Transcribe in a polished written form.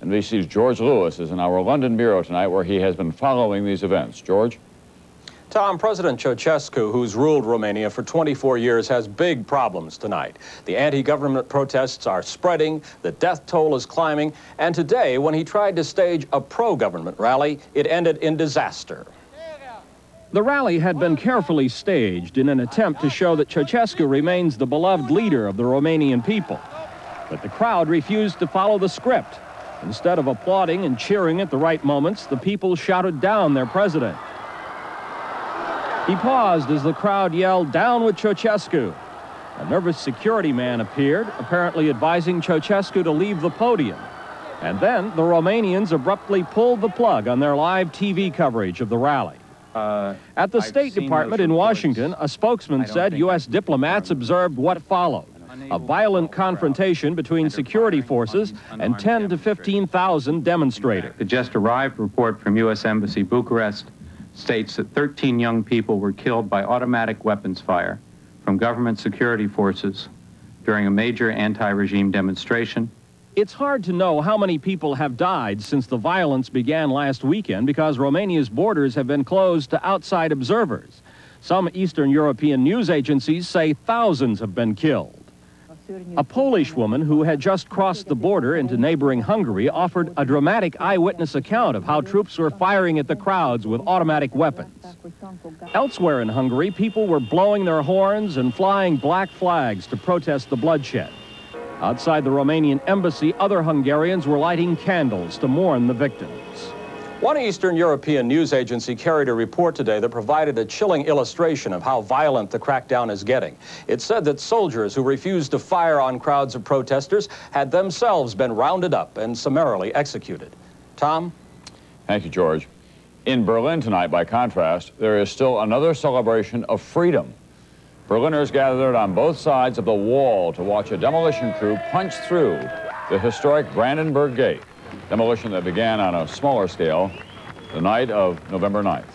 NBC's George Lewis is in our London bureau tonight, where he has been following these events. George? Tom, President Ceaușescu, who's ruled Romania for 24 years, has big problems tonight. The anti-government protests are spreading, the death toll is climbing, and today, when he tried to stage a pro-government rally, it ended in disaster. The rally had been carefully staged in an attempt to show that Ceaușescu remains the beloved leader of the Romanian people. But the crowd refused to follow the script. Instead of applauding and cheering at the right moments, the people shouted down their president. He paused as the crowd yelled, "Down with Ceaușescu!" A nervous security man appeared, apparently advising Ceaușescu to leave the podium. And then the Romanians abruptly pulled the plug on their live TV coverage of the rally. At the State Department in Washington, a spokesman said U.S. diplomats observed what followed: a violent confrontation between security forces and 10 to 15,000 demonstrators. The just arrived report from U.S. Embassy Bucharest states that 13 young people were killed by automatic weapons fire from government security forces during a major anti-regime demonstration. It's hard to know how many people have died since the violence began last weekend because Romania's borders have been closed to outside observers. Some Eastern European news agencies say thousands have been killed. A Polish woman who had just crossed the border into neighboring Hungary offered a dramatic eyewitness account of how troops were firing at the crowds with automatic weapons. Elsewhere in Hungary, people were blowing their horns and flying black flags to protest the bloodshed. Outside the Romanian embassy, other Hungarians were lighting candles to mourn the victims. One Eastern European news agency carried a report today that provided a chilling illustration of how violent the crackdown is getting. It said that soldiers who refused to fire on crowds of protesters had themselves been rounded up and summarily executed. Tom? Thank you, George. In Berlin tonight, by contrast, there is still another celebration of freedom. Berliners gathered on both sides of the wall to watch a demolition crew punch through the historic Brandenburg Gate, demolition that began on a smaller scale the night of November 9th.